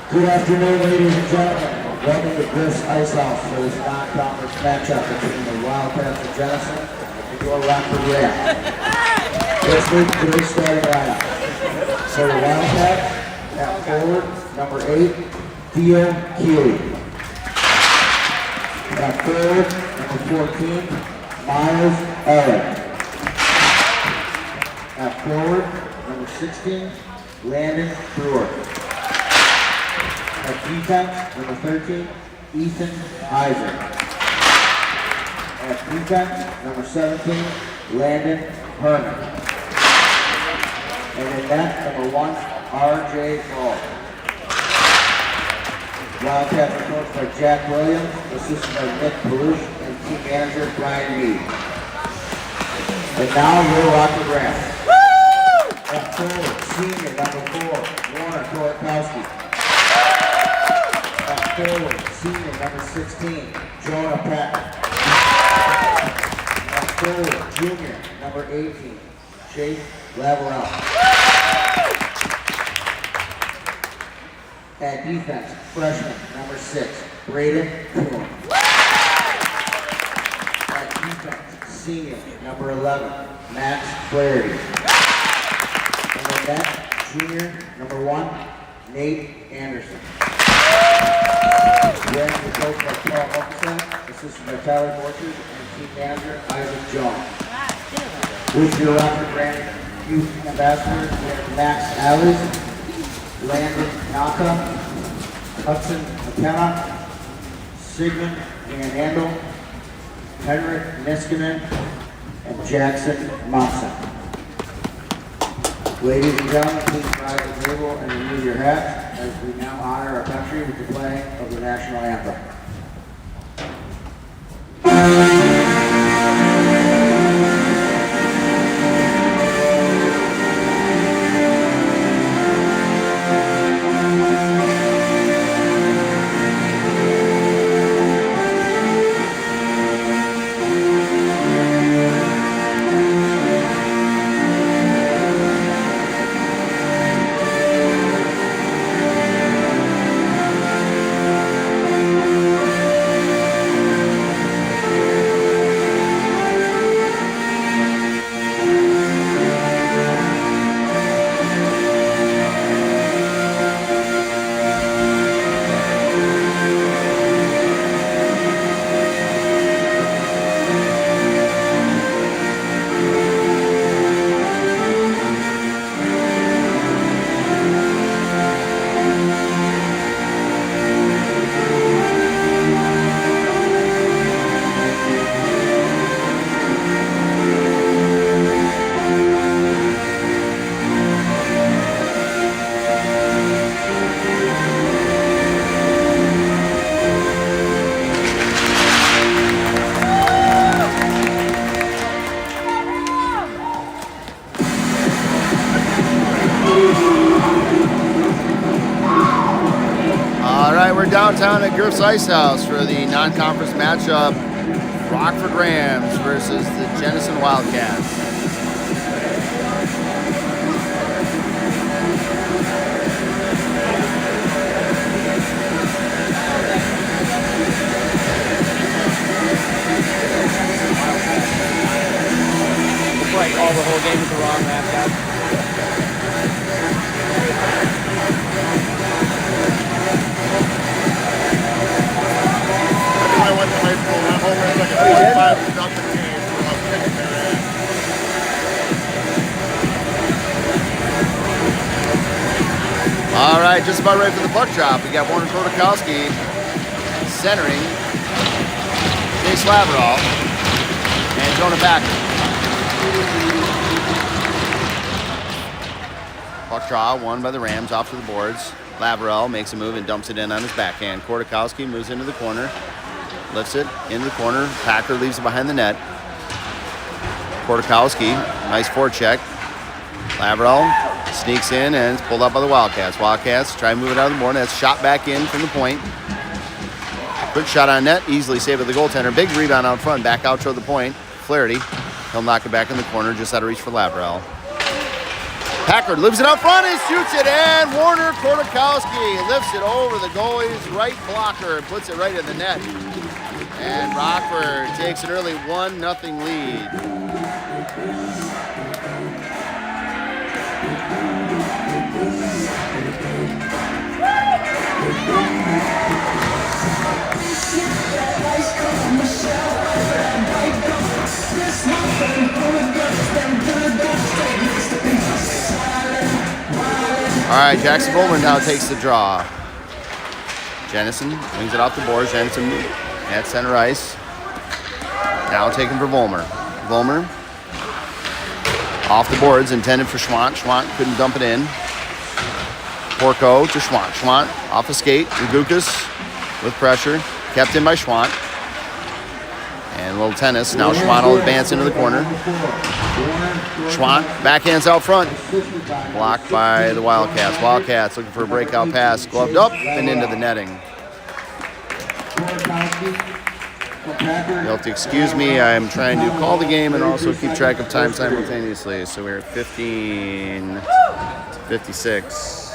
Good afternoon, ladies and gentlemen. Welcome to Griff's Ice House for this non-conference matchup between the Wildcats of Jenison and your Rockford Rams. Let's move to the starting lineup. So the Wildcats at forward, number 8, Dia Keeley. At forward, number 14, Miles Ellen. At forward, number 16, Landon Brewer. At defense, number 13, Ethan Heiser. At defense, number 17, Landon Herman. And in net, number 1, R.J. Ball. Wildcats are coached by Jack Williams, assisted by Nick Palouche, and team manager Brian Mead. And now, your Rockford Rams. At forward, senior, number 4, Warner Korakowski. At forward, senior, number 16, Jonah Patton. At forward, junior, number 18, Chase Laverell. At defense, freshman, number 6, Braden Kuhn. At defense, senior, number 11, Max Flaherty. And at net, junior, number 1, Nate Anderson. Rams are coached by Paul Huffington, assisted by Tyler Borchers, and team manager Isaac Jones. With your Rockford Rams youth ambassadors, we have Max Allers, Landon Naka, Hudson McKenna, Sigmund Van Andel, Henrik Niskanen, and Jackson Monson. Ladies and gentlemen, please rise to the table and remove your hats as we now honor our country with the playing of the national anthem. Downtown at Griff's Ice House for the non-conference matchup, Rockford Rams versus the Jenison Wildcats. Right, all the whole game is the wrong mascot. I went to high school and I'm hoping it's like a 45 production game for us kicking their ass. All right, just about ready for the puck drop. We got Warner Korakowski centering, Chase Laverall, and Jonah Packer. Puck draw won by the Rams off to the boards. Laverell makes a move and dumps it in on his backhand. Korakowski moves into the corner, lifts it into the corner. Packer leaves it behind the net. Korakowski, nice forecheck. Laverell sneaks in and it's pulled up by the Wildcats. Wildcats try to move it out of the board. That's shot back in from the point. Quick shot on net, easily saved by the goaltender. Big rebound out front, back out toward the point. Flaherty, he'll knock it back in the corner, just out of reach for Laverell. Packard lives it up front and shoots it, and Warner Kordakowski lifts it over the goalie's right blocker and puts it right in the net. And Rockford takes an early 1-0 lead. All right, Jackson Bowman now takes the draw. Jenison brings it off the boards. Jenison at center ice. Now taken for Volmer. Volmer off the boards, intended for Schwant. Schwant couldn't dump it in. Porco to Schwant. Schwant off a skate. Ragukas with pressure. Kept in by Schwant. And a little tennis. Now Schwant will advance into the corner. Schwant backhands out front. Blocked by the Wildcats. Wildcats looking for a breakout pass. Gloved up and into the netting. You'll have to excuse me. I'm trying to call the game and also keep track of time simultaneously. So we're at 15:56.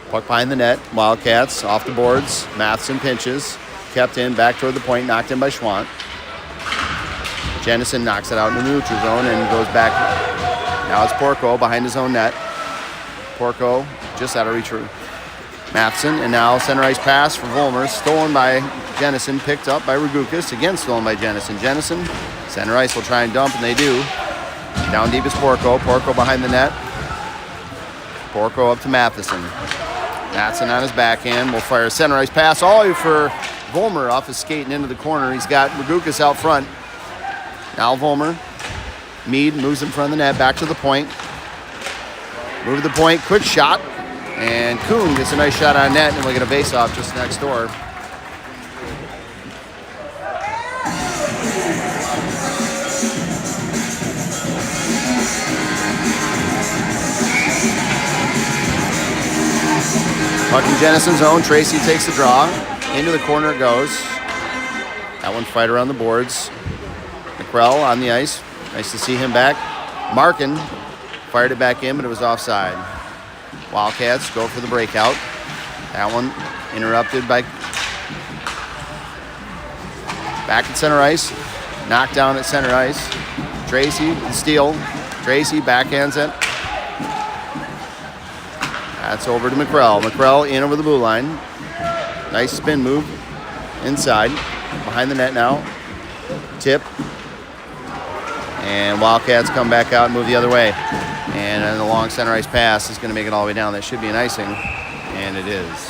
Puck behind the net. Wildcats off the boards. Matheson pinches. Kept in. Back toward the point. Knocked in by Schwant. Jenison knocks it out in the neutral zone and goes back. Now it's Porco behind his own net. Porco just out of reach for Matheson. And now center ice pass for Volmer. Stolen by Jenison. Picked up by Ragukas. Again stolen by Jenison. Jenison. Center ice will try and dump, and they do. Down deep is Porco. Porco behind the net. Porco up to Matheson. Matheson on his backhand will fire a center ice pass all the way for Volmer off his skate and into the corner. He's got Ragukas out front. Now Volmer. Mead moves in front of the net, back to the point. Move to the point, quick shot. And Kuhn gets a nice shot on net, and we'll get a face-off just next door. Puck in Jenison's zone. Tracy takes the draw. Into the corner it goes. That one fight around the boards. McCrell on the ice. Nice to see him back. Markin fired it back in, but it was offside. Wildcats go for the breakout. That one interrupted by back at center ice. Knocked down at center ice. Tracy, the steal. Tracy backhands it. That's over to McCrell. McCrell in over the blue line. Nice spin move inside. Behind the net now. Tip. And Wildcats come back out and move the other way. And then the long center ice pass is going to make it all the way down. That should be an icing. And it is.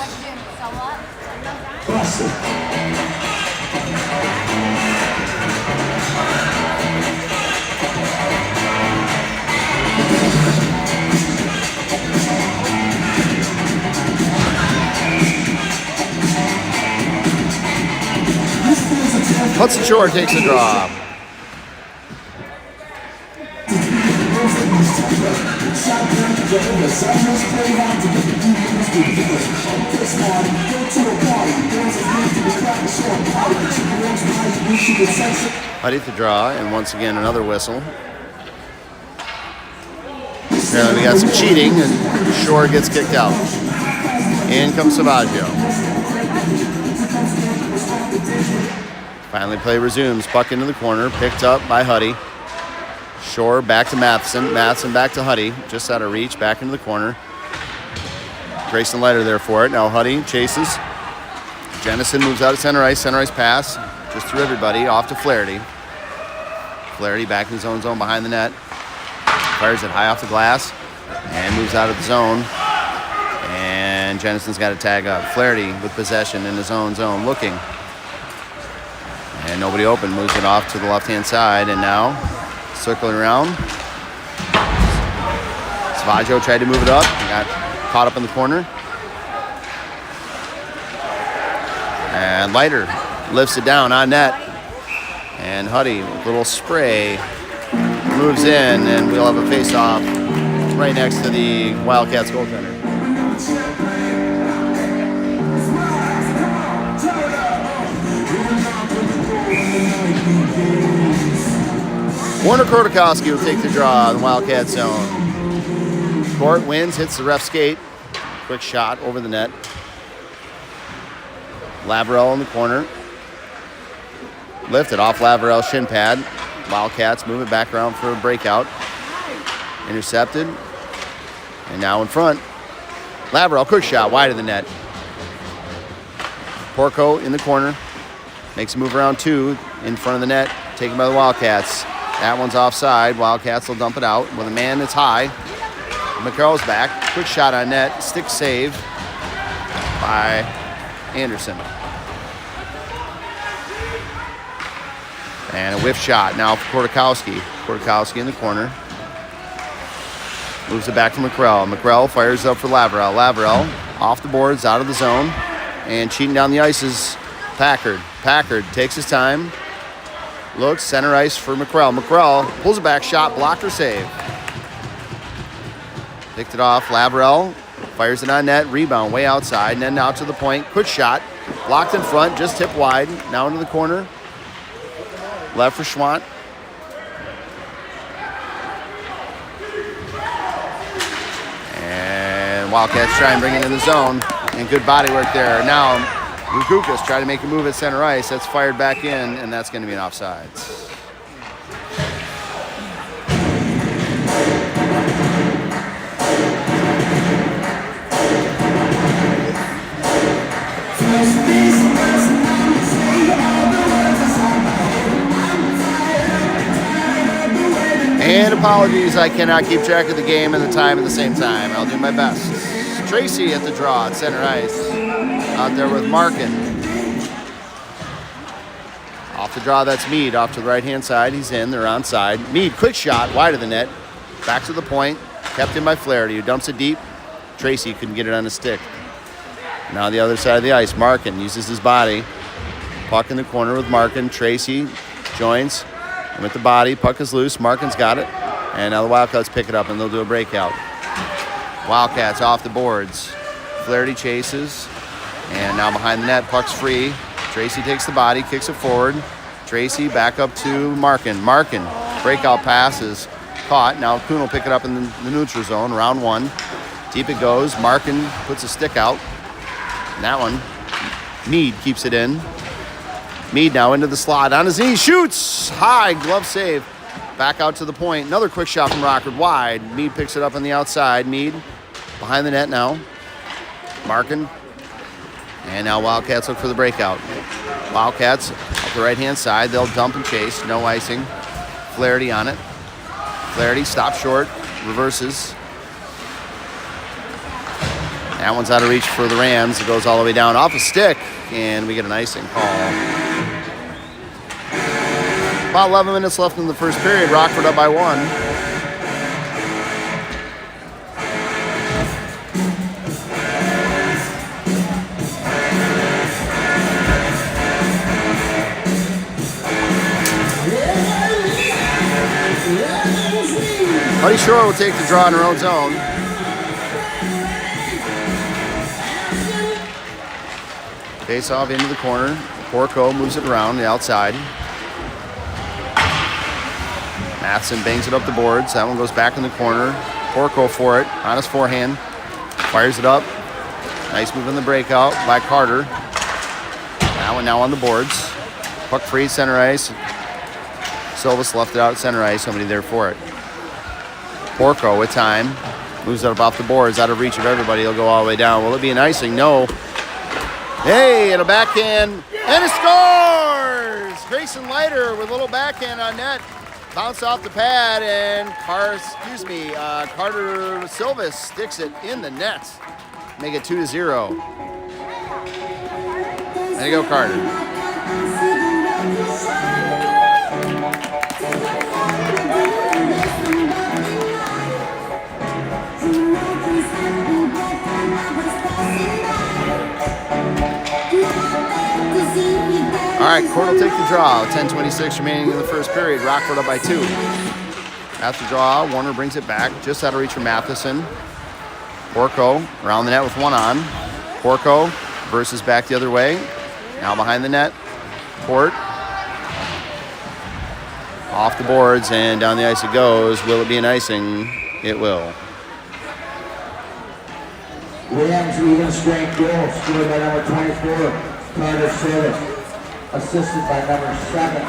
Hudson Shore takes the draw. Huddy to draw, and once again another whistle. Apparently we got some cheating, and Shore gets kicked out. In comes Savaggio. Finally play resumes. Puck into the corner, picked up by Huddy. Shore back to Matheson. Matheson back to Huddy. Just out of reach, back into the corner. Grayson Leiter there for it. Now Huddy chases. Jenison moves out of center ice pass. Just through everybody, off to Flaherty. Flaherty back in his own zone behind the net. Fires it high off the glass and moves out of the zone. And Jenison's got to tag up. Flaherty with possession in his own zone, looking. And nobody open, moves it off to the left-hand side, and now circling around. Savaggio tried to move it up, got caught up in the corner. And Leiter lifts it down on net. And Huddy, with a little spray, moves in, and we'll have a face-off right next to the Wildcats goaltender. Warner Kortakowski will take the draw in the Wildcat zone. Court wins, hits the ref skate. Quick shot over the net. Laverell in the corner. Lifted off Laverell's shin pad. Wildcats move it back around for a breakout. Intercepted. And now in front. Laverell, quick shot, wide of the net. Porco in the corner. Makes a move around 2 in front of the net. Taken by the Wildcats. That one's offside. Wildcats will dump it out with a man that's high. McCarroll's back. Quick shot on net. Stick save by Anderson. And a whiff shot now for Kortakowski. Kortakowski in the corner. Moves it back to McCrell. McCrell fires up for Laverell. Laverell off the boards, out of the zone. And cheating down the ice is Packard. Packard takes his time. Looks, center ice for McCrell. McCrell pulls it back, shot, blocked or save. Picked it off. Laverell fires it on net. Rebound way outside. And then out to the point. Quick shot. Blocked in front. Just tipped wide. Now into the corner. Left for Schwant. And Wildcats try and bring it in the zone. And good body work there. Now Lukukas try to make a move at center ice. That's fired back in, and that's going to be an offsides. And apologies, I cannot keep track of the game and the time at the same time. I'll do my best. Tracy at the draw at center ice. Out there with Markin. Off the draw, that's Mead. Off to the right-hand side. He's in. They're onside. Mead, quick shot, wide of the net. Back to the point. Kept in by Flaherty, who dumps it deep. Tracy couldn't get it on his stick. Now the other side of the ice. Markin uses his body. Puck in the corner with Markin. Tracy joins. And with the body, puck is loose. Markin's got it. And now the Wildcats pick it up, and they'll do a breakout. Wildcats off the boards. Flaherty chases. And now behind the net, puck's free. Tracy takes the body, kicks it forward. Tracy back up to Markin. Markin, breakout pass is caught. Now Kuhn will pick it up in the neutral zone, round 1. Deep it goes. Markin puts a stick out. And that one, Mead keeps it in. Mead now into the slot. On his knees, shoots! High, glove save. Back out to the point. Another quick shot from Rockford, wide. Mead picks it up on the outside. Mead behind the net now. Markin. And now Wildcats look for the breakout. Wildcats up the right-hand side. They'll dump and chase. No icing. Flaherty on it. Flaherty stops short. Reverses. That one's out of reach for the Rams. It goes all the way down off a stick. And we get an icing call. About 11 minutes left in the first period. Rockford up by 1. Buddy Shore will take the draw in her own zone. Face off into the corner. Porco moves it around the outside. Matheson bangs it up the boards. That one goes back in the corner. Porco for it on his forehand. Fires it up. Nice move in the breakout by Carter. That one now on the boards. Puck free, center ice. Silvas left it out at center ice. Somebody there for it. Porco with time. Moves it up off the boards. Out of reach of everybody. He'll go all the way down. Will it be an icing? No. Hey, and a backhand. And it scores! Grayson Leiter with a little backhand on net. Bounce off the pad, and Carter Silvas sticks it in the net. Make it 2-0. There you go, Carter. All right, Court will take the draw. 10:26 remaining in the first period. Rockford up by 2. After the draw, Warner brings it back, just out of reach for Matheson. Porco around the net with one on. Porco versus back the other way. Now behind the net. Court Off the boards and down the ice it goes. Will it be an icing? It will. Rams even strength goal scored by number 24, Carter Silva, assisted by number 7,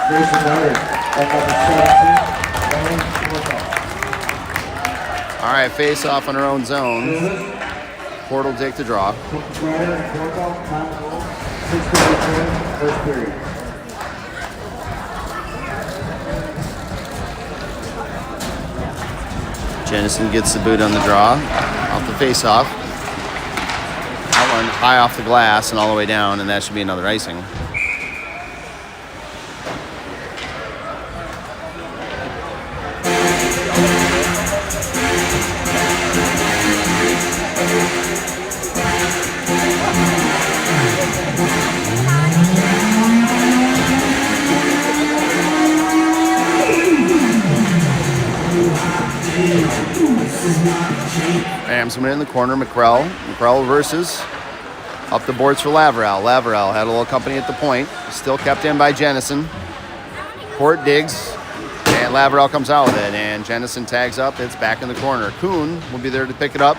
Jason Leonard, and number 17, Wayne Portal. All right, face off on our own zone. Port will take the draw. Ryder and Portal, time goal, 6:54, first period. Jenison gets the boot on the draw. Off the face-off. That one high off the glass and all the way down, and that should be another icing. Rams went in the corner. McCrell reverses. Up the boards for Laverell. Laverell had a little company at the point. Still kept in by Jenison. Port digs. And Laverell comes out with it. And Jenison tags up. It's back in the corner. Kuhn will be there to pick it up.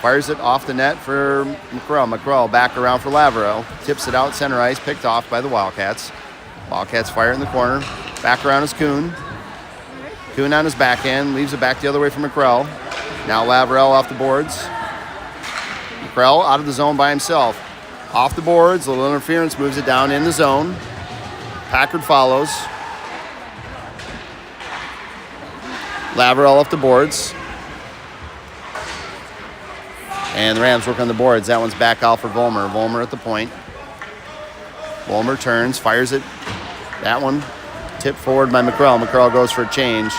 Fires it off the net for McCrell. McCrell back around for Laverell. Tips it out center ice. Picked off by the Wildcats. Wildcats fire in the corner. Back around is Kuhn. Kuhn on his backhand. Leaves it back the other way for McCrell. Now Laverell off the boards. McCrell out of the zone by himself. Off the boards, a little interference, moves it down in the zone. Packard follows. Laverell off the boards. And the Rams work on the boards. That one's back out for Volmer. Volmer at the point. Volmer turns, fires it. That one tipped forward by McCrell. McCrell goes for a change.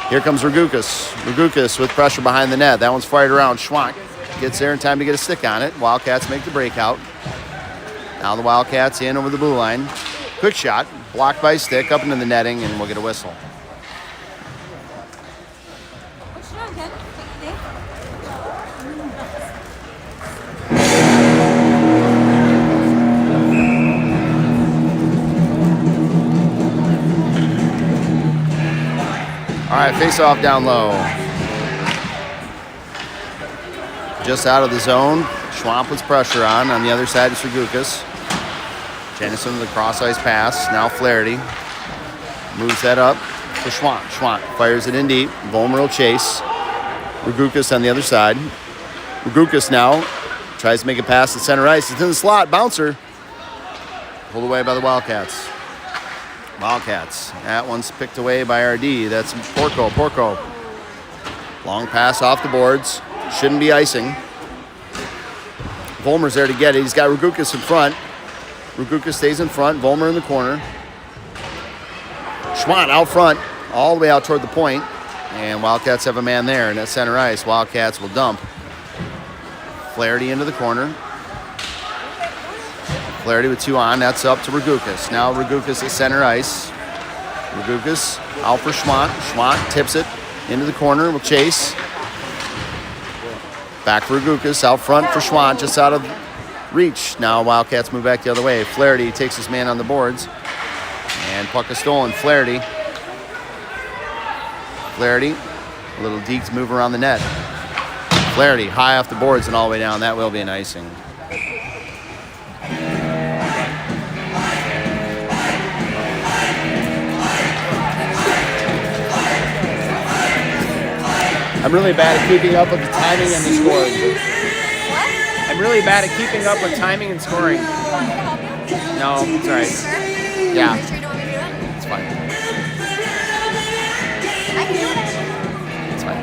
Here comes Ragukas. Ragukas with pressure behind the net. That one's fired around. Schwank gets there in time to get a stick on it. Wildcats make the breakout. Now the Wildcats in over the blue line. Quick shot. Blocked by stick up into the netting, and we'll get a whistle. All right, face off down low. Just out of the zone. Schwamp puts pressure on. On the other side is Ragukas. Jenison with a cross ice pass. Now Flaherty moves that up for Schwamp. Schwamp fires it in deep. Volmer will chase. Ragukas on the other side. Ragukas now tries to make a pass to center ice. It's in the slot. Bouncer. Pulled away by the Wildcats. Wildcats. That one's picked away by RD. That's Porco. Porco. Long pass off the boards. Shouldn't be icing. Volmer's there to get it. He's got Ragukas in front. Ragukas stays in front. Volmer in the corner. Schwant out front. All the way out toward the point. And Wildcats have a man there. And at center ice, Wildcats will dump. Flaherty into the corner. Flaherty with two on. That's up to Ragukas. Now Ragukas at center ice. Ragukas out for Schwant. Schwant tips it into the corner. Will chase. Back for Ragukas. Out front for Schwant. Just out of reach. Now Wildcats move back the other way. Flaherty takes his man on the boards. And puck is stolen. Flaherty. Flaherty. A little deked move around the net. Flaherty high off the boards and all the way down. That will be an icing. I'm really bad at keeping up with the timing and the scoring. I'm really bad at keeping up with timing and scoring. No, it's all right. Yeah. It's fine. It's fine.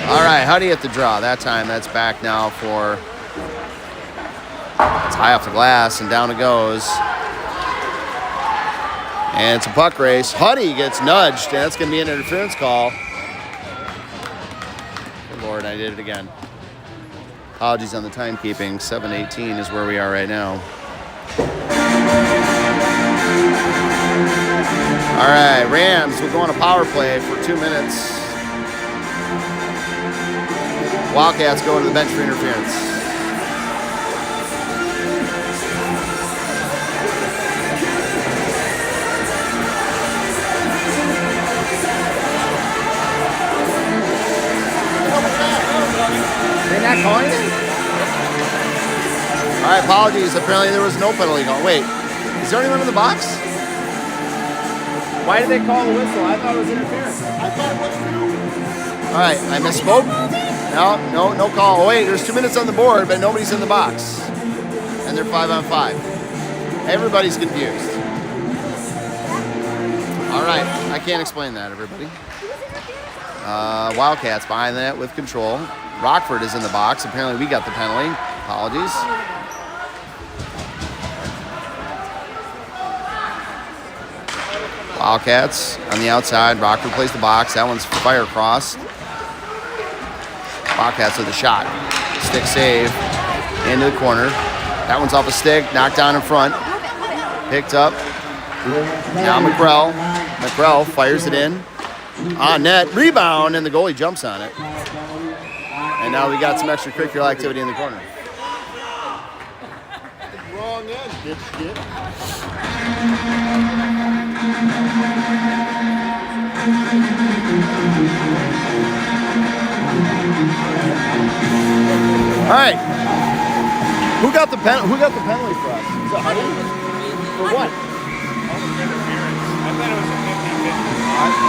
All right, how do you hit the draw? That time, that's back now for... It's high off the glass, and down it goes. And it's a puck race. Huddy gets nudged, and that's going to be an interference call. Good Lord, I did it again. Apologies on the timekeeping. 7:18 is where we are right now. All right, Rams will go on a power play for 2 minutes. Wildcats go to the bench for interference. calling it? All right, apologies. Apparently there was no penalty call. Wait, is there anyone in the box? Why did they call the whistle? I thought it was interference. I thought it was too. All right, I misspoke. No call. Oh, wait, there's 2 minutes on the board, but nobody's in the box. And they're 5-on-5. Everybody's confused. All right, I can't explain that, everybody. Wildcats behind the net with control. Rockford is in the box. Apparently we got the penalty. Apologies. Wildcats on the outside. Rockford plays the box. That one's fire crossed. Wildcats with a shot. Stick save into the corner. That one's off a stick. Knocked down in front. Picked up. Now McGrell fires it in. On net. Rebound. And the goalie jumps on it. And now we got some extracurricular activity in the corner. Wrong end, dipshit. All right. Who got the penalty for us? Is it Huddy? For what?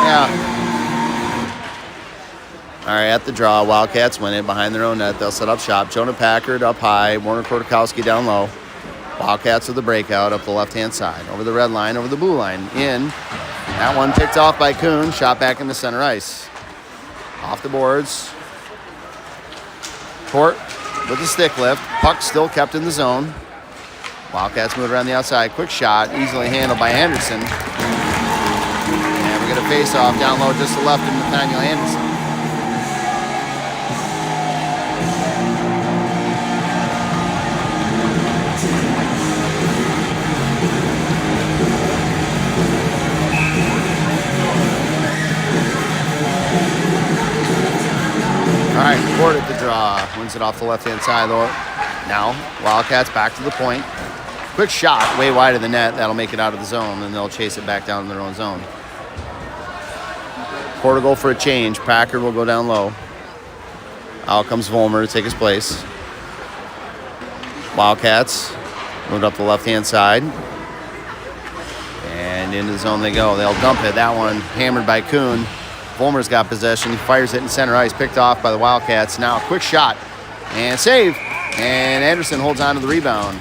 Yeah. All right, at the draw, Wildcats win it behind their own net. They'll set up shop. Jonah Packard up high. Warner Kortakowski down low. Wildcats with the breakout up the left-hand side. Over the red line, over the blue line. In. That one picked off by Kuhn. Shot back into center ice. Off the boards. Court with the stick lift. Puck still kept in the zone. Wildcats move around the outside. Quick shot. Easily handled by Anderson. And we get a face-off down low just to the left of Nathaniel Anderson. All right, Court at the draw. Wins it off the left-hand side, though. Now, Wildcats back to the point. Quick shot, way wide of the net. That'll make it out of the zone, and they'll chase it back down in their own zone. Court will go for a change. Packard will go down low. Out comes Volmer to take his place. Wildcats moved up the left-hand side. And into the zone they go. They'll dump it. That one hammered by Kuhn. Volmer's got possession. He fires it in center ice. Picked off by the Wildcats. Now a quick shot. And save. And Anderson holds on to the rebound.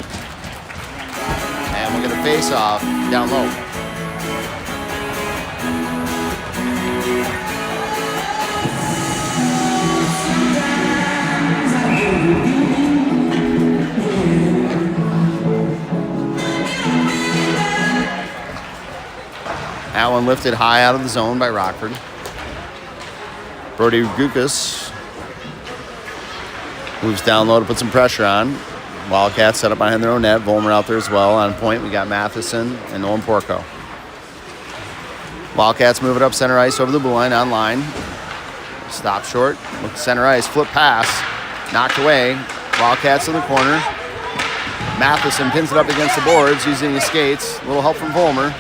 And we'll get a face-off down low. That one lifted high out of the zone by Rockford. Brody Gukas moves down low to put some pressure on. Wildcats set up behind their own net. Volmer out there as well. On point, we got Matheson and Nolan Porco. Wildcats move it up center ice over the blue line on line. Stop short. Look center ice. Flip pass. Knocked away. Wildcats in the corner. Matheson pins it up against the boards using his skates. A little help from Volmer.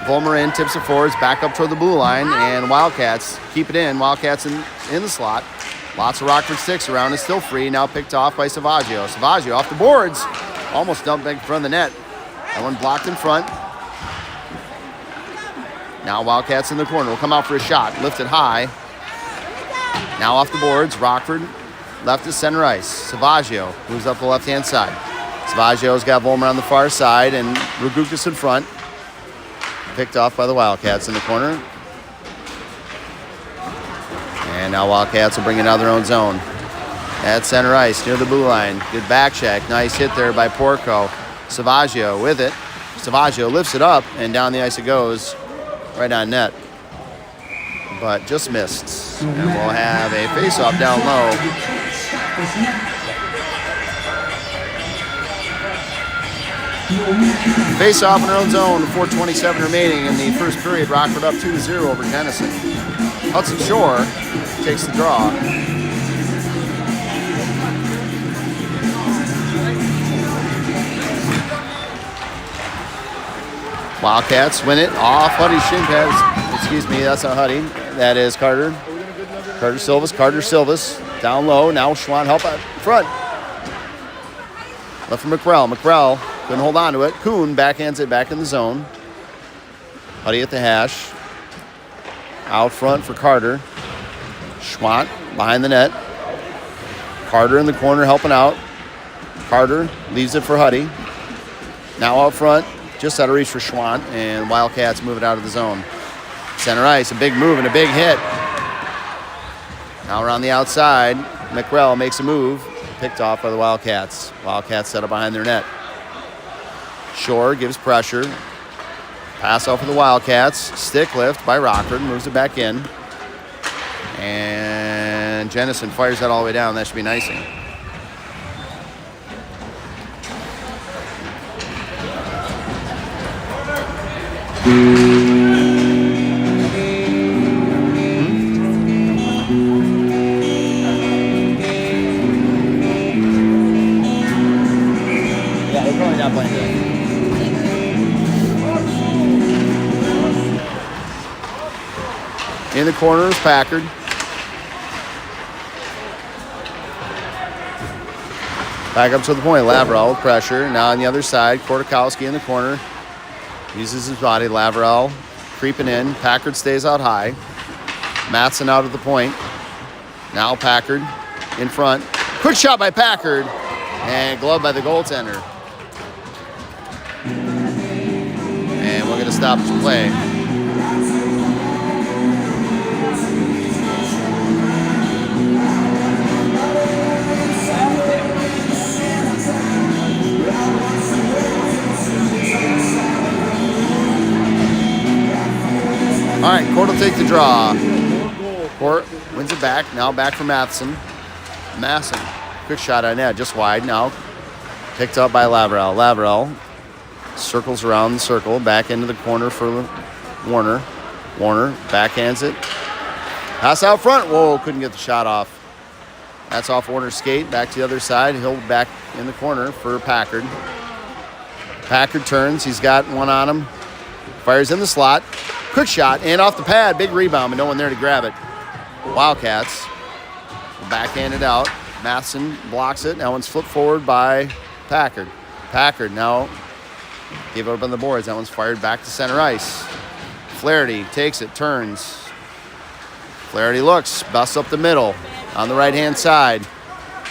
Volmer in, tips it forwards, back up toward the blue line, and Wildcats keep it in. Wildcats in the slot. Lots of Rockford sticks around. It's still free. Now picked off by Savaggio. Savaggio off the boards. Almost dumped back in front of the net. That one blocked in front. Now Wildcats in the corner. Will come out for a shot. Lifted high. Now off the boards. Rockford left to center ice. Savaggio moves up the left-hand side. Savaggio's got Volmer on the far side and Ragukas in front. Picked off by the Wildcats in the corner. And now Wildcats will bring it out of their own zone. At center ice, near the blue line. Good back check. Nice hit there by Porco. Savaggio with it. Savaggio lifts it up, and down the ice it goes. Right on net. But just missed. And we'll have a face-off down low. Face-off in their own zone, 4:27 remaining in the first period. Rockford up 2-0 over Jenison. Hudson Shore takes the draw. Wildcats win it off Huddy's shin pads. Excuse me, that's not Huddy. That is Carter. Carter Silvas. Down low. Now Schwann help out front. Left for McRell. McRell couldn't hold on to it. Kuhn backhands it back in the zone. Huddy at the hash. Out front for Carter. Schwann behind the net. Carter in the corner helping out. Carter leaves it for Huddy. Now out front, just out of reach for Schwann, and Wildcats move it out of the zone. Center ice, a big move and a big hit. Now around the outside, McRell makes a move, picked off by the Wildcats. Wildcats set up behind their net. Shore gives pressure. Pass off for the Wildcats. Stick lift by Rockford, moves it back in. And Jenison fires that all the way down. That should be an icing. Yeah, they're probably not playing good. In the corner is Packard. Back up to the point. Lavrell with pressure. Now on the other side, Kortakowski in the corner. Uses his body. Lavrell creeping in. Packard stays out high. Mattson out at the point. Now Packard in front. Quick shot by Packard. And glove by the goaltender. And we're going to stop the play. All right, Court will take the draw. Court wins it back. Now back for Matheson. Masson, quick shot on net, just wide. Now picked up by Lavrell. Lavrell circles around the circle, back into the corner for Warner. Warner backhands it. Pass out front. Whoa, couldn't get the shot off. That's off Warner's skate. Back to the other side. He'll back in the corner for Packard. Packard turns. He's got one on him. Fires in the slot. Quick shot, and off the pad, big rebound, but no one there to grab it. Wildcats will backhand it out. Matheson blocks it. Now one's flipped forward by Packard. Packard now gave it up on the boards. That one's fired back to center ice. Flaherty takes it, turns. Flaherty looks, busts up the middle on the right-hand side.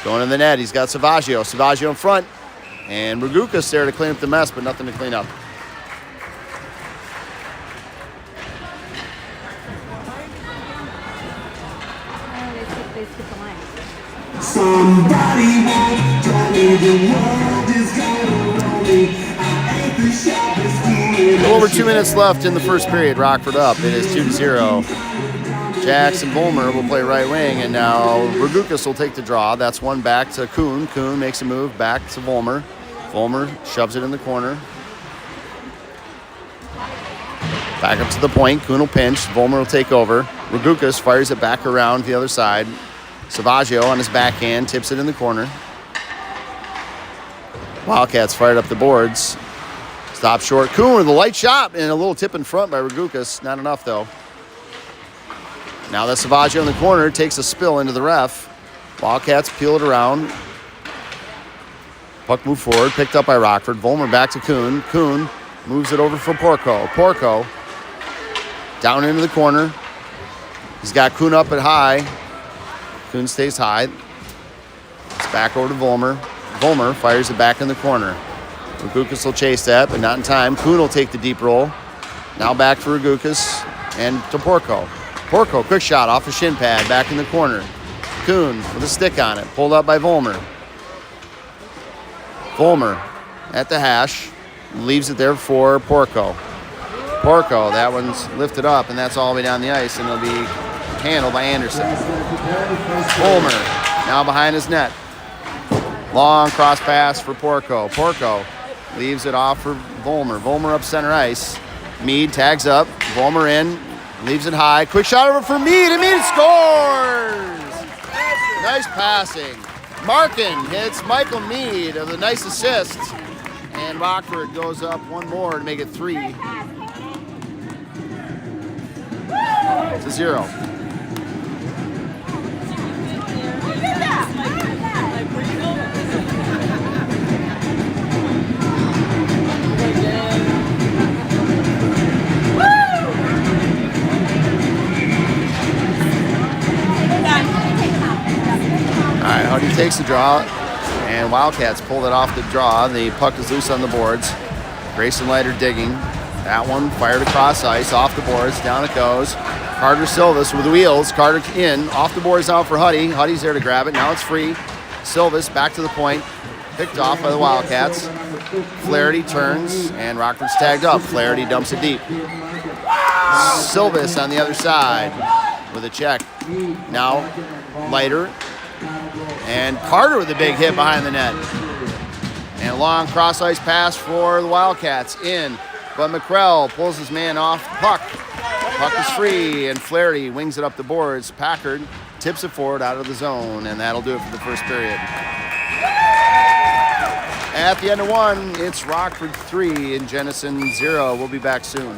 Going in the net, he's got Savaggio. Savaggio in front, and Ragukas there to clean up the mess, but nothing to clean up. Somebody won't tell me the world is gonna roll me. I ain't the sharpest tool in Over 2 minutes left in the first period. Rockford up. It is 2-0. Jackson Volmer will play right wing, and now Ragukas will take the draw. That's one back to Kuhn. Kuhn makes a move back to Volmer. Volmer shoves it in the corner. Back up to the point. Kuhn will pinch. Volmer will take over. Ragukas fires it back around the other side. Savaggio on his backhand, tips it in the corner. Wildcats fired up the boards. Stop short. Kuhn with a light shot and a little tip in front by Ragukas. Not enough, though. Now that Savaggio in the corner takes a spill into the ref. Wildcats peel it around. Puck moved forward, picked up by Rockford. Volmer back to Kuhn. Kuhn moves it over for Porco. Porco down into the corner. He's got Kuhn up at high. Kuhn stays high. It's back over to Volmer. Volmer fires it back in the corner. Ragukas will chase that, but not in time. Kuhn will take the deep roll. Now back for Ragukas and to Porco. Porco, quick shot off the shin pad, back in the corner. Kuhn with a stick on it, pulled up by Volmer. Volmer at the hash, leaves it there for Porco. Porco, that one's lifted up, and that's all the way down the ice, and it'll be handled by Anderson. Volmer now behind his net. Long cross pass for Porco. Porco leaves it off for Volmer. Volmer up center ice. Mead tags up. Volmer in. Leaves it high. Quick shot over for Mead, and Mead scores! Nice passing. Markin hits Michael Mead of the nice assist. And Rockford goes up one more to make it 3-0. takes the draw, and Wildcats pull it off the draw. The puck is loose on the boards. Grayson Leiter digging. That one fired across ice, off the boards, down it goes. Carter Silvis with the wheels. Carter in, off the boards now for Huddy. Huddy's there to grab it. Now it's free. Silvis back to the point. Picked off by the Wildcats. Flaherty turns, and Rockford's tagged up. Flaherty dumps it deep. Silvis on the other side with a check. Now Leiter. And Carter with a big hit behind the net. And a long cross-ice pass for the Wildcats. In, but McCrell pulls his man off the puck. Puck is free, and Flaherty wings it up the boards. Packard tips it forward out of the zone, and that'll do it for the first period. At the end of one, it's Rockford 3 and Jenison 0. We'll be back soon.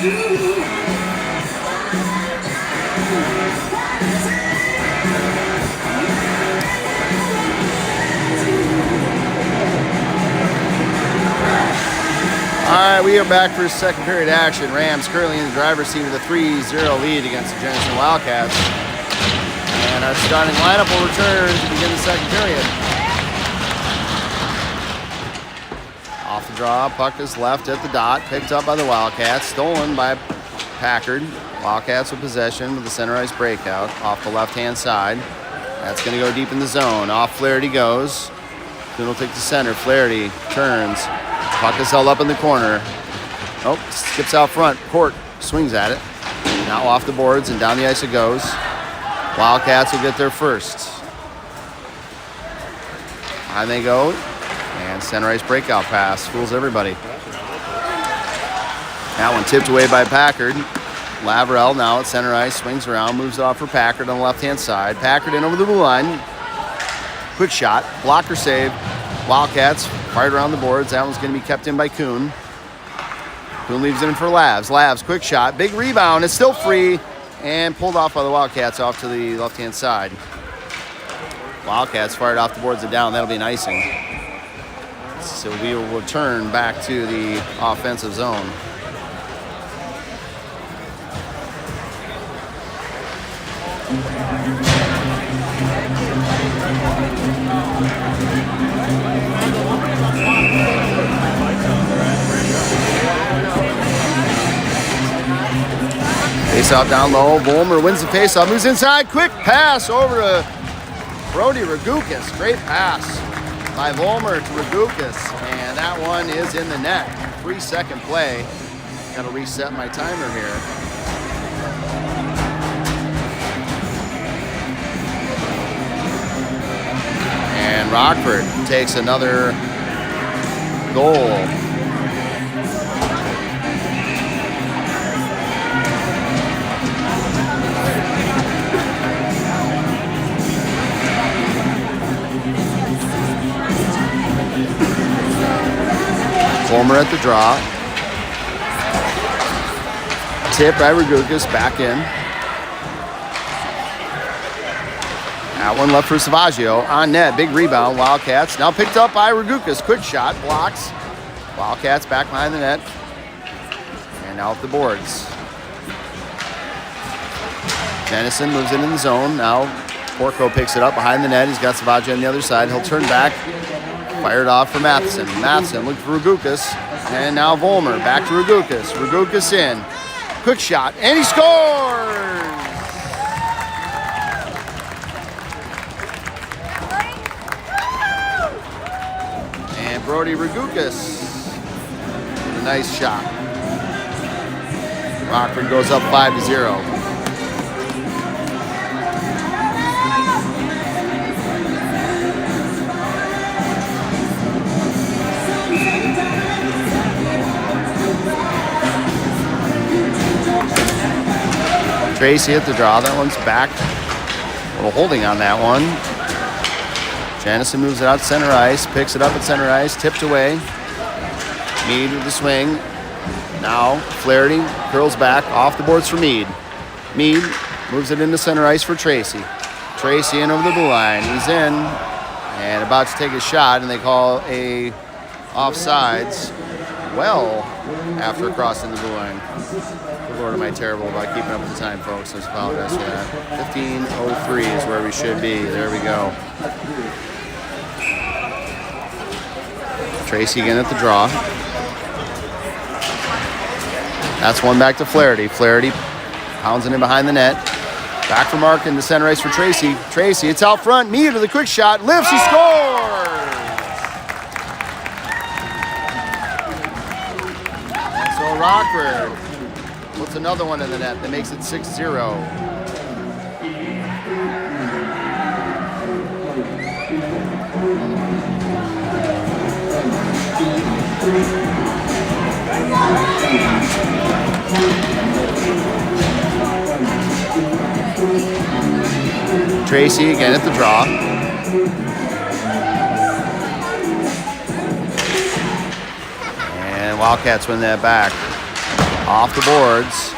All right, we are back for second period action. Rams currently in the driver's seat with a 3-0 lead against the Jenison Wildcats. And our starting lineup will return to begin the second period. Off the draw, puck is left at the dot, picked up by the Wildcats, stolen by Packard. Wildcats with possession with the center ice breakout off the left-hand side. That's going to go deep in the zone. Off Flaherty goes. Then will take the center. Flaherty turns. Puck is held up in the corner. Oh, skips out front. Court swings at it. Now off the boards and down the ice it goes. Wildcats will get there first. High they go. And center ice breakout pass. Fools everybody. That one tipped away by Packard. Lavrell now at center ice. Swings around. Moves it off for Packard on the left-hand side. Packard in over the blue line. Quick shot. Blocker save. Wildcats fired around the boards. That one's going to be kept in by Kuhn. Kuhn leaves it in for Lavs. Lavs, quick shot. Big rebound. It's still free. And pulled off by the Wildcats off to the left-hand side. Wildcats fired off the boards and down. That'll be an icing. So we will return back to the offensive zone. Face-off down low. Volmer wins the face-off. Moves inside. Quick pass over to Brody Ragukas. Great pass by Volmer to Ragukas. And that one is in the net. 3-second play. Got to reset my timer here. And Rockford takes another goal. Volmer at the draw. Tip by Ragukas, back in. That one left for Savaggio. On net, big rebound, Wildcats. Now picked up by Ragukas. Quick shot, blocks. Wildcats back behind the net. And out the boards. Jenison moves it in the zone. Now Porco picks it up behind the net. He's got Savaggio on the other side. He'll turn back. Fired off for Matheson. Matheson looking for Ragukas. And now Volmer back to Ragukas. Ragukas in. Quick shot. And he scores! And Brody Ragukas. A nice shot. Rockford goes up 5-0. Tracy at the draw. That one's back. A little holding on that one. Jenison moves it out to center ice. Picks it up at center ice. Tipped away. Mead with the swing. Now Flaherty curls back. Off the boards for Mead. Mead moves it into center ice for Tracy. Tracy in over the blue line. He's in. And about to take a shot. And they call a offsides well after crossing the blue line. Good Lord, am I terrible about keeping up with the time, folks. I apologize for that. 15:03 is where we should be. There we go. Tracy again at the draw. That's one back to Flaherty. Flaherty pounds it in behind the net. Back for Mark into center ice for Tracy. Tracy, it's out front. Mead with a quick shot. Lifts, he scores! And so Rockford puts another one in the net that makes it 6-0. Tracy again at the draw. And Wildcats win that back. Off the boards.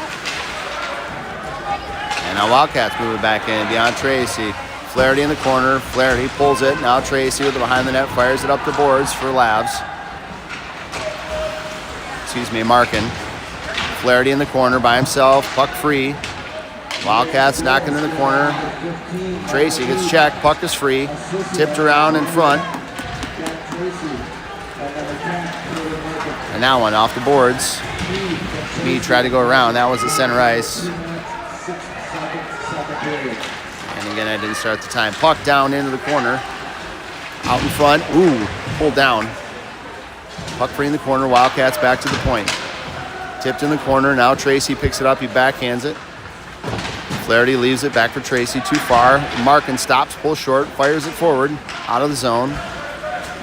And now Wildcats move it back in beyond Tracy. Flaherty in the corner. Flaherty pulls it. Now Tracy with the behind the net fires it up the boards for Labs. Markin. Flaherty in the corner by himself. Puck free. Wildcats knocking in the corner. Tracy gets checked. Puck is free. Tipped around in front. And that one off the boards. Me tried to go around. That was at center ice. And again, I didn't start the time. Puck down into the corner. Out in front. Ooh, pulled down. Puck free in the corner. Wildcats back to the point. Tipped in the corner. Now Tracy picks it up. He backhands it. Flaherty leaves it back for Tracy. Too far. Markin stops, pulls short, fires it forward, out of the zone.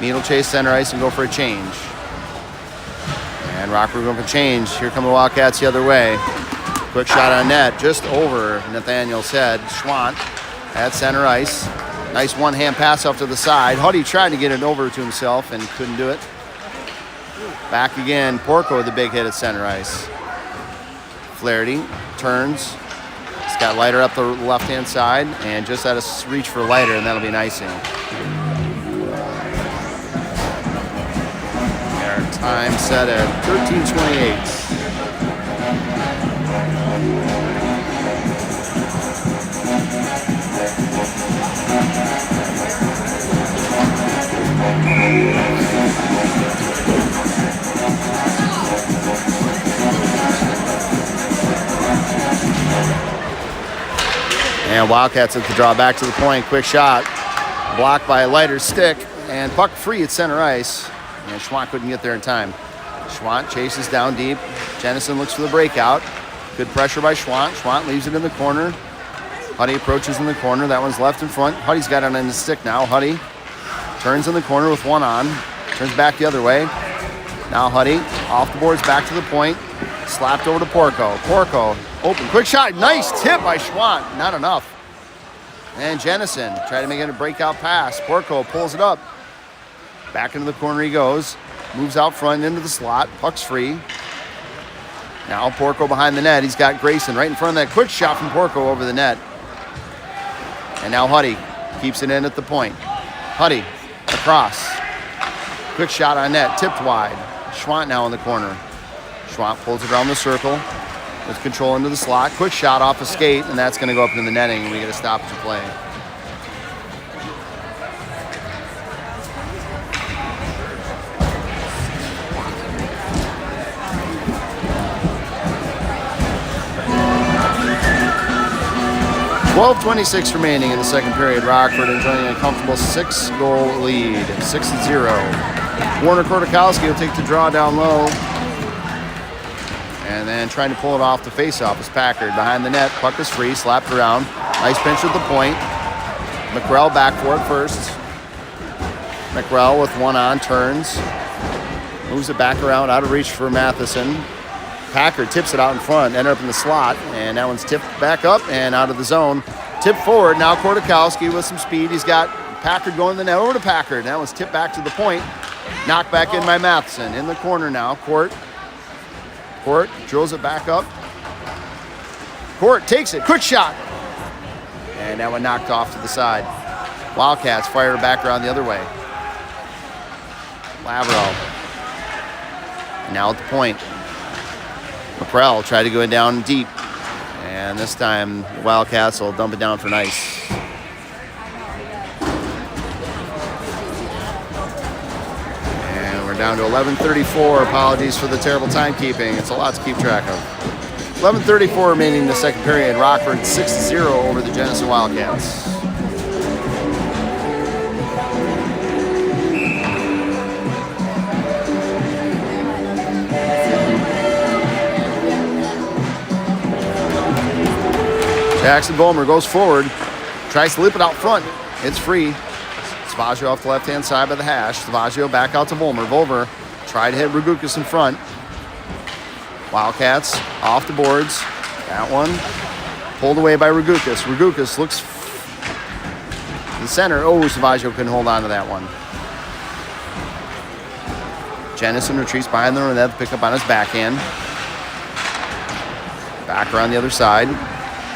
Mead will chase center ice and go for a change. And Rockford going for change. Here come the Wildcats the other way. Quick shot on net, just over Nathaniel's head. Schwant at center ice. Nice one-hand pass off to the side. Huddy tried to get it over to himself and couldn't do it. Back again, Porco with the big hit at center ice. Flaherty turns. He's got Leiter up the left-hand side and just at a reach for Leiter, and that'll be an icing. Our time set at 13:28. And Wildcats at the draw back to the point. Quick shot. Blocked by Leiter's stick. And puck free at center ice. And Schwant couldn't get there in time. Schwant chases down deep. Jenison looks for the breakout. Good pressure by Schwant. Schwant leaves it in the corner. Huddy approaches in the corner. That one's left in front. Huddy's got it on his stick now. Huddy turns in the corner with one on. Turns back the other way. Now Huddy off the boards back to the point. Slapped over to Porco. Porco open. Quick shot. Nice tip by Schwant. Not enough. And Jenison tried to make it a breakout pass. Porco pulls it up. Back into the corner he goes. Moves out front into the slot. Puck's free. Now Porco behind the net. He's got Grayson right in front of that. Quick shot from Porco over the net. And now Huddy keeps it in at the point. Huddy across. Quick shot on net. Tipped wide. Schwant now in the corner. Schwant pulls it around the circle with control into the slot. Quick shot off a skate, and that's going to go up into the netting, and we get a stoppage of play. .26 remaining in the second period. Rockford enjoying a comfortable 6-goal lead, 6-0. Warner Kortikowski will take the draw down low. And then trying to pull it off the face-off is Packard. Behind the net, puck is free, slapped around. Nice pinch at the point. McRell back for it first. McRell with one on, turns. Moves it back around, out of reach for Matheson. Packard tips it out in front, ended up in the slot, and that one's tipped back up and out of the zone. Tipped forward, now Kortikowski with some speed. He's got Packard going to the net, over to Packard. That one's tipped back to the point. Knocked back in by Matheson. In the corner now, Court drills it back up. Court takes it, quick shot. And that one knocked off to the side. Wildcats fire it back around the other way. Lavero. Now at the point. McRell tried to go down deep. And this time, the Wildcats will dump it down for nice. And we're down to 11:34. Apologies for the terrible timekeeping. It's a lot to keep track of. 11:34 remaining in the second period. Rockford 6-0 over the Jenison Wildcats. Jackson Bulmer goes forward, tries to lip it out front. It's free. Spazio off the left-hand side by the hash. Spazio back out to Bulmer. Bulmer tried to hit Ragukas in front. Wildcats off the boards. That one pulled away by Ragukas. Ragukas looks in the center. Oh, Spazio couldn't hold on to that one. Jenison retreats behind the net to pick up on his backhand. Back around the other side.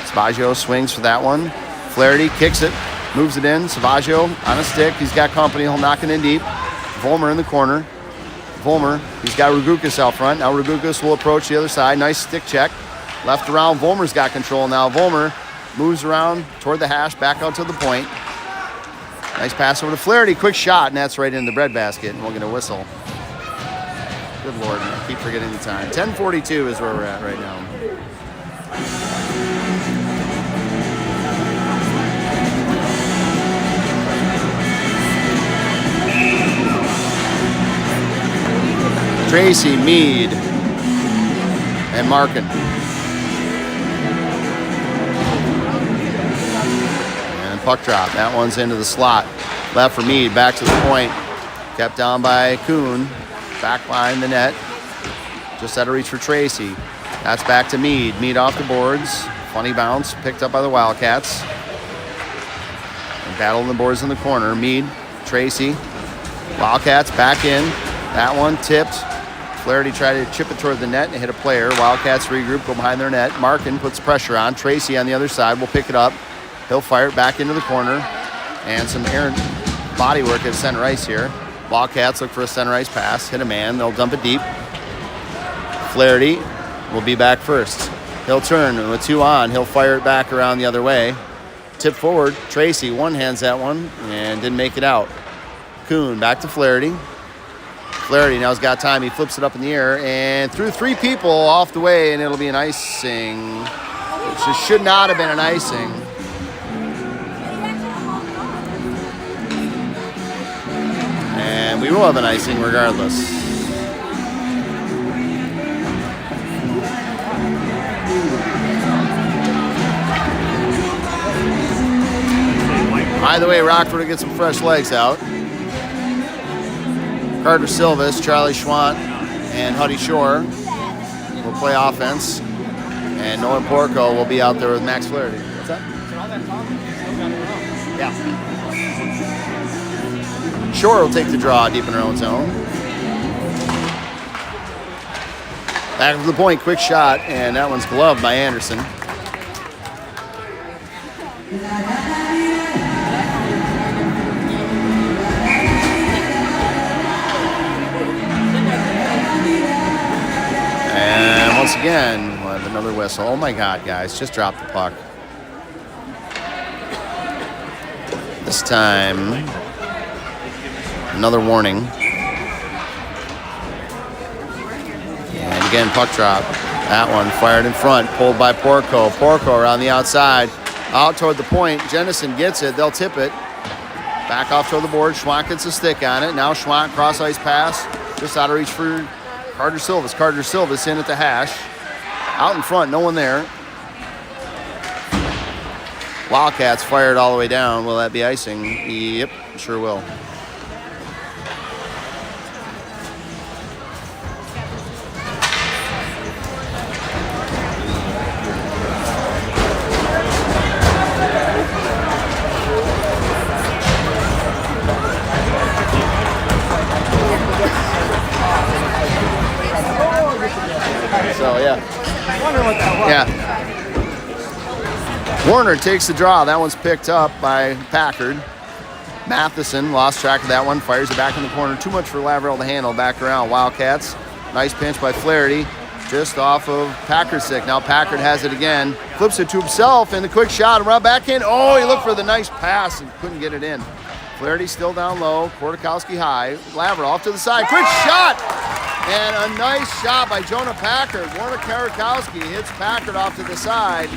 Savaggio swings for that one. Flaherty kicks it, moves it in. Savaggio on a stick. He's got company. He'll knock it in deep. Volmer in the corner. Volmer, he's got Ragukas out front. Now Ragukas will approach the other side. Nice stick check. Left around. Volmer's got control now. Volmer moves around toward the hash, back out to the point. Nice pass over to Flaherty. Quick shot, and that's right in the breadbasket. And we'll get a whistle. Good Lord, I keep forgetting the time. 10:42 is where we're at right now. Tracy, Mead, and Markin. And puck drop. That one's into the slot. Left for Mead. Back to the point. Kept down by Kuhn. Back behind the net. Just out of reach for Tracy. That's back to Mead. Mead off the boards. Funny bounce. Picked up by the Wildcats. And battling the boards in the corner. Mead, Tracy. Wildcats back in. That one tipped. Flaherty tried to chip it toward the net and hit a player. Wildcats regroup, go behind their net. Markin puts pressure on. Tracy on the other side will pick it up. He'll fire it back into the corner. And some errant body work at center ice here. Wildcats look for a center ice pass. Hit a man. They'll dump it deep. Flaherty will be back first. He'll turn with 2 on. He'll fire it back around the other way. Tip forward. Tracy one-hands that one and didn't make it out. Kuhn back to Flaherty. Flaherty now's got time. He flips it up in the air and through 3 people off the way, and it'll be an icing, which should not have been an icing. And we will have an icing regardless. Either way, Rockford will get some fresh legs out. Carter Silvis, Charlie Schwant, and Huddy Shore will play offense. And Nolan Porco will be out there with Max Flaherty. What's that? Yeah. Shore will take the draw deep in her own zone. Back to the point, quick shot, and that one's gloved by Anderson. And once again, we'll have another whistle. Oh my God, guys, just dropped the puck. This time, another warning. And again, puck drop. That one fired in front, pulled by Porco. Porco around the outside, out toward the point. Jenison gets it, they'll tip it. Back off toward the board, Schwank gets a stick on it. Now Schwank, cross-ice pass, just out of reach for Carter Silvis. Carter Silvis in at the hash. Out in front, no one there. Wildcats fired all the way down. Will that be icing? Yep, sure will. So, yeah. Yeah. Warner takes the draw. That one's picked up by Packard. Matheson lost track of that one. Fires it back in the corner. Too much for Lavrell to handle. Back around. Wildcats. Nice pinch by Flaherty. Just off of Packard's stick. Now Packard has it again. Flips it to himself. And the quick shot. Run back in. Oh, he looked for the nice pass and couldn't get it in. Flaherty still down low. Kortikowski high. Lavrell off to the side. Quick shot! And a nice shot by Jonah Packard. Warner Kortikowski hits Packard off to the side.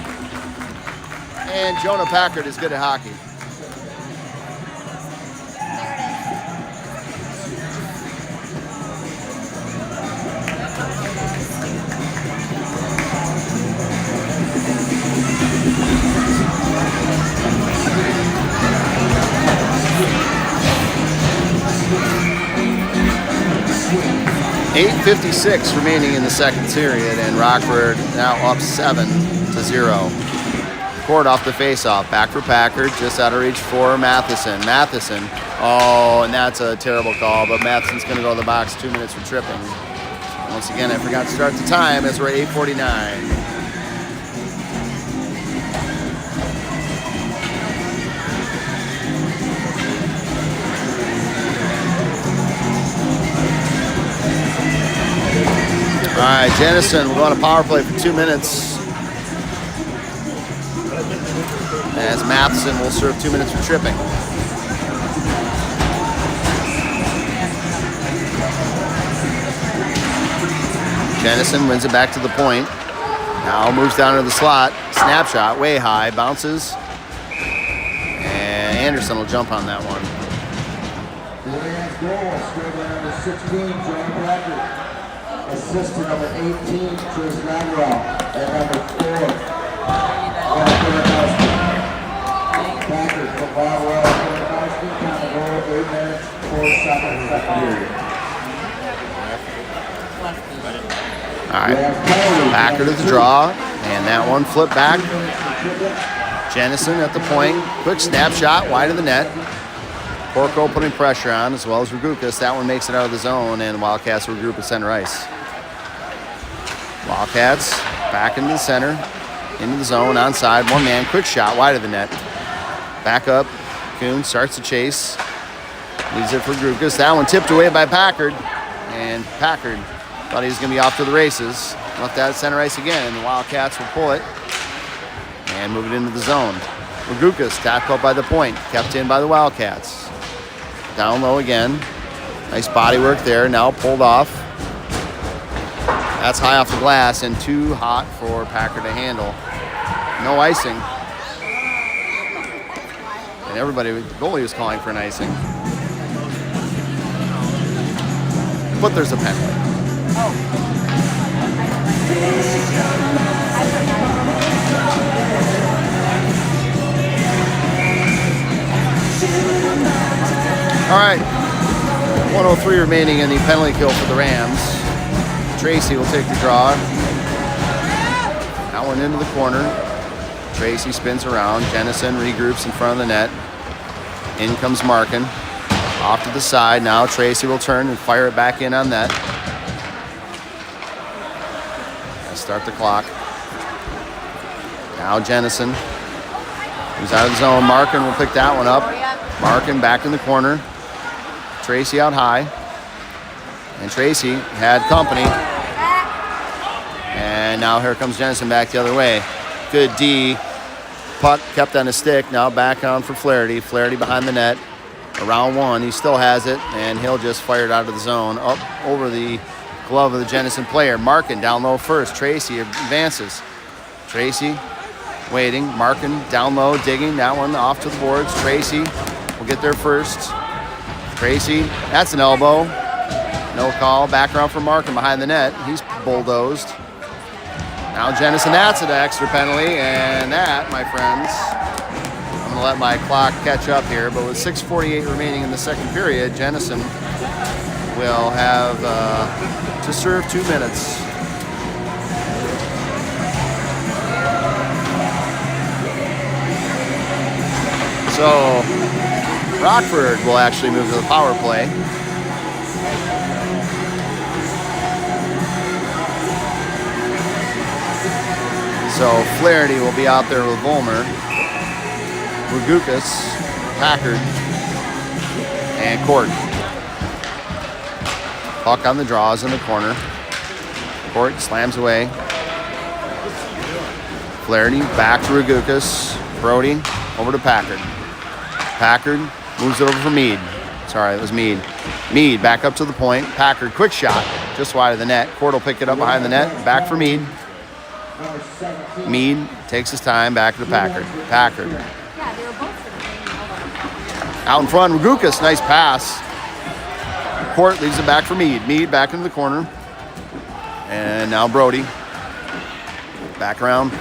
And Jonah Packard is good at hockey. .856 remaining in the second period, and Rockford now up 7-0. Cord off the faceoff, back for Packard, just out of reach for Matheson. Matheson, oh, and that's a terrible call, but Matheson's going to go to the box, 2 minutes for tripping. Once again, I forgot to start the time as we're at 8:49. All right, Jenison will go on a power play for 2 minutes. As Matheson will serve 2 minutes for tripping. Jenison wins it back to the point. Now moves down to the slot. Snapshot, way high, bounces. And Anderson will jump on that one. The Rams goal, scored by number 16, John Packer. Assist to number 18, Chris Ladwell. And number 4, Packer from Ladwell. Count of goal, 8 minutes, 4 seconds, second period. All right, Packer to the draw, and that one flipped back. Jenison at the point, quick snapshot, wide of the net. Porco putting pressure on, as well as Ragukas. That one makes it out of the zone, and Wildcats will regroup at center ice. Wildcats back into the center, into the zone, onside, one man, quick shot, wide of the net. Back up, Kuhn starts the chase, leaves it for Ragukas. That one tipped away by Packard, and Packard thought he was going to be off to the races. Left that at center ice again, and the Wildcats will pull it and move it into the zone. Ragukas tackled up by the point, kept in by the Wildcats. Down low again. Nice body work there, now pulled off. That's high off the glass and too hot for Packard to handle. No icing. And everybody, the goalie was calling for an icing. But there's a penalty. All right, 1:03 remaining in the penalty kill for the Rams. Tracy will take the draw. That one into the corner. Tracy spins around. Jenison regroups in front of the net. In comes Markin. Off to the side. Now Tracy will turn and fire it back in on net. Start the clock. Now Jenison, who's out of the zone. Markin will pick that one up. Markin back in the corner. Tracy out high. And Tracy had company. And now here comes Jenison back the other way. Good D. Puck kept on his stick. Now back on for Flaherty. Flaherty behind the net. Around one. He still has it. And he'll just fire it out of the zone. Up over the glove of the Jenison player. Markin down low first. Tracy advances. Tracy waiting. Markin down low, digging. That one off to the boards. Tracy will get there first. Tracy, that's an elbow. No call. Back around for Markin behind the net. He's bulldozed. Now Jenison, that's an extra penalty. And that, my friends, I'm going to let my clock catch up here. But with 6:48 remaining in the second period, Jenison will have to serve 2 minutes. So Rockford will actually move to the power play. So Flaherty will be out there with Volmer, Ragukas, Packard, and Court. Puck on the draws in the corner. Court slams away. Flaherty back to Ragukas. Brody over to Packard. Packard moves it over for Mead. Sorry, it was Mead. Mead back up to the point. Packard, quick shot, just wide of the net. Court will pick it up behind the net. Back for Mead. Mead takes his time, back to Packard. Packard. Out in front, Ragukas, nice pass. Court leaves it back for Mead. Mead back into the corner. And now Brody. Back around.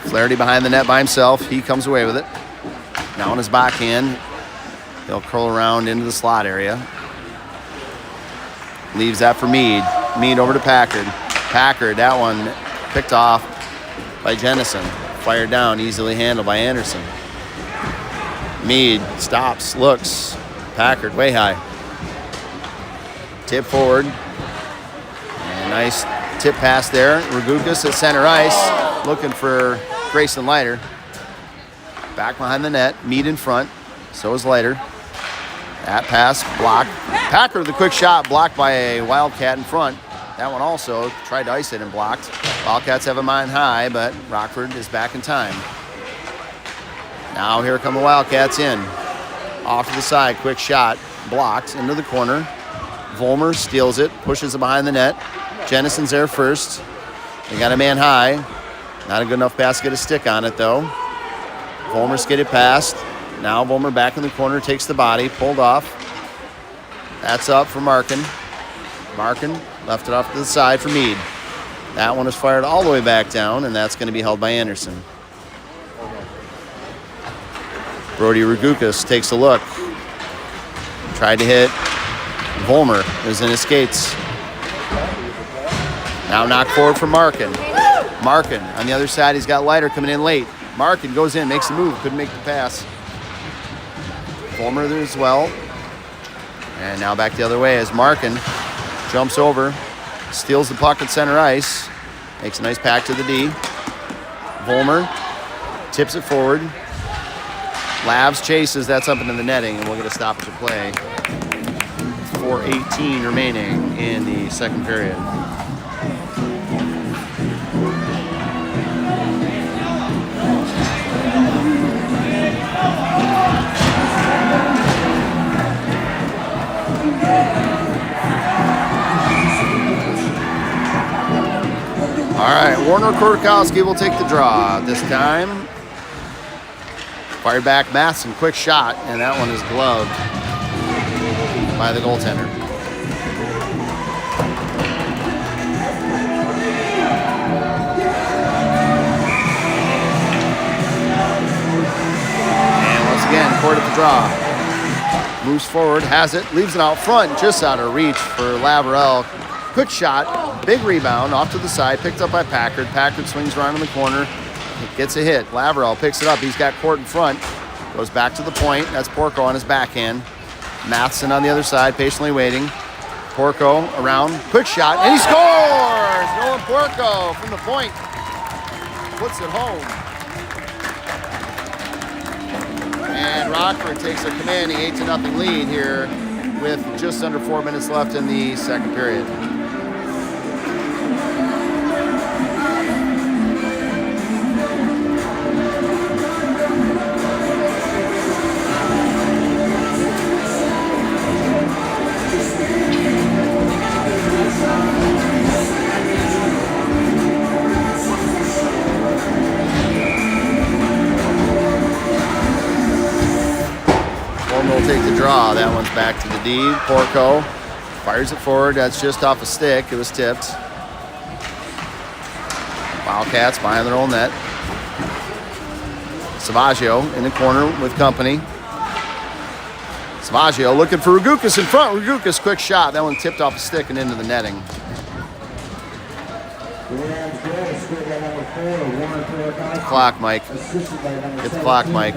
Flaherty behind the net by himself. He comes away with it. Now on his backhand. He'll curl around into the slot area. Leaves that for Mead. Mead over to Packard. Packard, that one picked off by Jenison. Fired down, easily handled by Anderson. Mead stops, looks. Packard way high. Tip forward. And nice tip pass there. Ragukas at center ice, looking for Grayson Leiter. Back behind the net. Mead in front. So is Leiter. That pass blocked. Packard with a quick shot, blocked by a Wildcat in front. That one also tried to ice it and blocked. Wildcats have a mine high, but Rockford is back in time. Now here come the Wildcats in. Off to the side, quick shot, blocked into the corner. Volmer steals it, pushes it behind the net. Jenison's there first. They got a man high. Not a good enough pass to get a stick on it, though. Volmer skidded past. Now Volmer back in the corner, takes the body, pulled off. That's up for Markin. Markin left it off to the side for Meade. That one is fired all the way back down, and that's going to be held by Anderson. Brody Ragukas takes a look. Tried to hit Volmer. It was in his skates. Now knocked forward for Markin. Markin on the other side. He's got Leiter coming in late. Markin goes in, makes the move. Couldn't make the pass. Volmer there as well. And now back the other way as Markin jumps over, steals the puck at center ice, makes a nice pack to the D. Volmer tips it forward. Labs chases, that's up into the netting, and we'll get a stoppage of play. 4:18 remaining in the second period. All right, Warner Korkowski will take the draw this time. Fired back, Matheson, quick shot, and that one is gloved by the goaltender. And once again, Court at the draw. Moves forward, has it, leaves it out front, just out of reach for Laverell. Quick shot, big rebound, off to the side, picked up by Packard. Packard swings around in the corner, gets a hit. Laverell picks it up, he's got Court in front, goes back to the point. That's Porco on his backhand. Matheson on the other side, patiently waiting. Porco around, quick shot, and he scores! Nolan Porco from the point, puts it home. And Rockford takes a commanding 8-0 lead here with just under 4 minutes left in the second period. Will take the draw. That one's back to the D. Porco fires it forward. That's just off a stick. It was tipped. Wildcats behind their own net. Savaggio in the corner with company. Savaggio looking for Ragukas in front. Ragukas, quick shot. That one tipped off a stick and into the netting. Get the clock, Mike. Get the clock, Mike.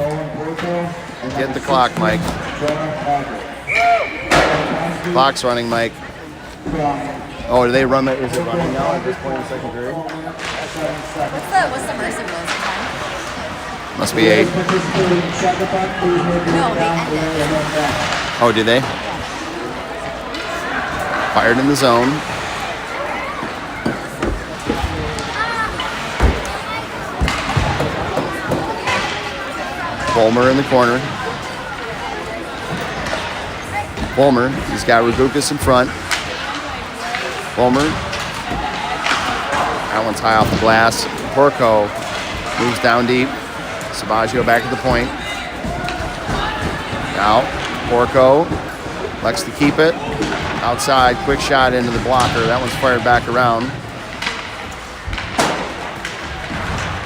Get the clock, Mike. Clock's running, Mike. Oh, do they run that? Is it running now at this point in the second period? What's the mercy rules time? Must be 8. No, they ended. Oh, did they? Fired in the zone. Volmer in the corner. Volmer, he's got Ragukas in front. Volmer. That one's high off the glass. Porco moves down deep. Savaggio back at the point. Now, Porco likes to keep it. Outside, quick shot into the blocker. That one's fired back around.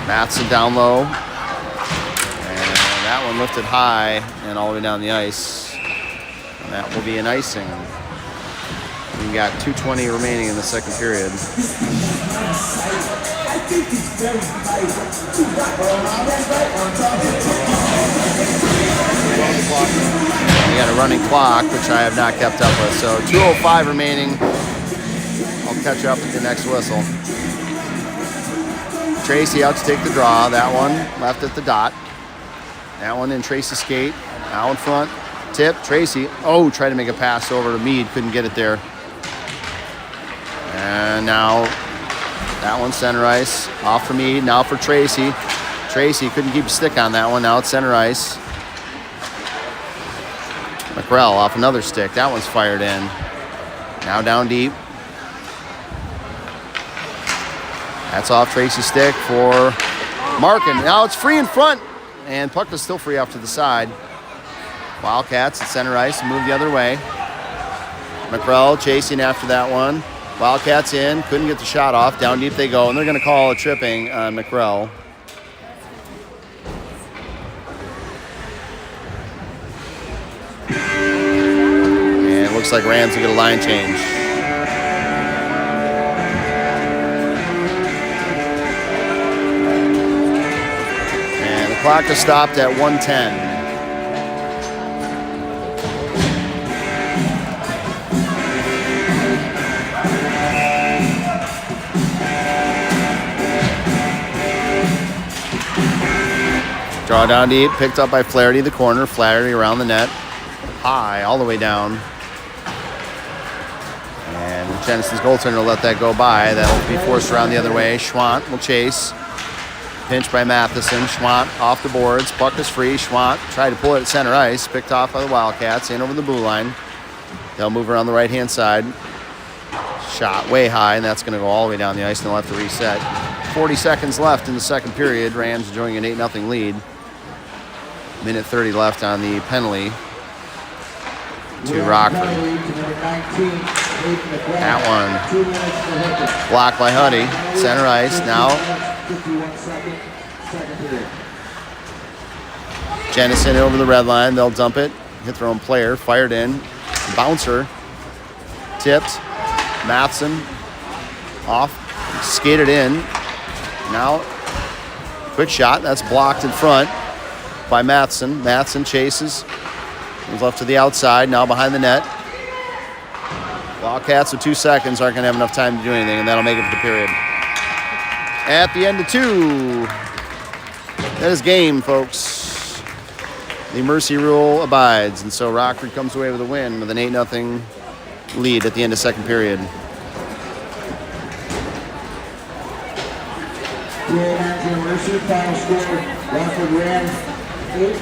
Matheson down low. That one lifted high and all the way down the ice. And that will be an icing. We've got 2:20 remaining in the second period. We got a running clock, which I have not kept up with. So 2:05 remaining. I'll catch up at the next whistle. Tracy out to take the draw. That one left at the dot. That one in Tracy's skate. Now in front. Tip. Tracy. Oh, tried to make a pass over to Meade. Couldn't get it there. And And now that one center ice. Off for me. Now for Tracy. Tracy couldn't keep a stick on that one. Now it's center ice. McRell off another stick. That one's fired in. Now down deep. That's off Tracy's stick for Markin. Now it's free in front. And puck is still free off to the side. Wildcats at center ice. Move the other way. McRell chasing after that one. Wildcats in. Couldn't get the shot off. Down deep they go. And they're going to call a tripping on McRell. And it looks like Rams will get a line change. And the clock is stopped at 1:10. Draw down deep, picked up by Flaherty, the corner. Flaherty around the net. High, all the way down. And Jenison's goaltender will let that go by. That'll be forced around the other way. Schwant will chase. Pinch by Matheson. Schwant off the boards. Puck is free. Schwant tried to pull it at center ice. Picked off by the Wildcats. In over the blue line. They'll move around the right-hand side. Shot way high, and that's going to go all the way down the ice, and they'll have to reset. 40 seconds left in the second period. Rams enjoying an 8-0 lead. Minute 30 left on the penalty to Rockford. That one blocked by Huddy. Center ice now. Jenison over the red line. They'll dump it. Hit their own player. Fired in. Bouncer. Tipped. Matheson off. Skated in. Now, quick shot. That's blocked in front by Matheson. Matheson chases. He's left to the outside. Now behind the net. Wildcats with 2 seconds aren't going to have enough time to do anything, and that'll make it for the period. At the end of 2. That is game, folks. The mercy rule abides, and so Rockford comes away with a win with an 8-0 lead at the end of second period. Mercy, final score, Rockford Rams 8,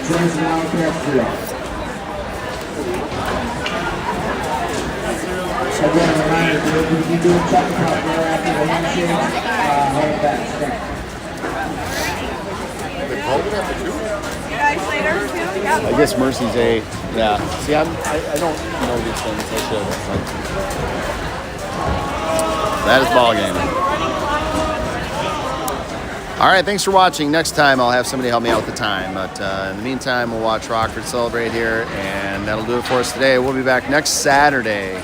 Jenison Wildcats 0. Again, a reminder, if you do check the top there after the handshake, hold it back, stand. They called it after 2? I guess Mercy's 8. Yeah. See, I don't know these things. I should. That is ball game. All right, thanks for watching. Next time, I'll have somebody help me out with the time. But in the meantime, we'll watch Rockford celebrate here, and that'll do it for us today. We'll be back next Saturday.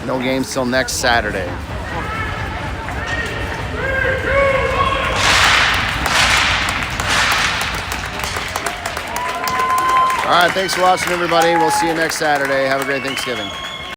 No games till next Saturday. All right, thanks for watching, everybody. We'll see you next Saturday. Have a great Thanksgiving.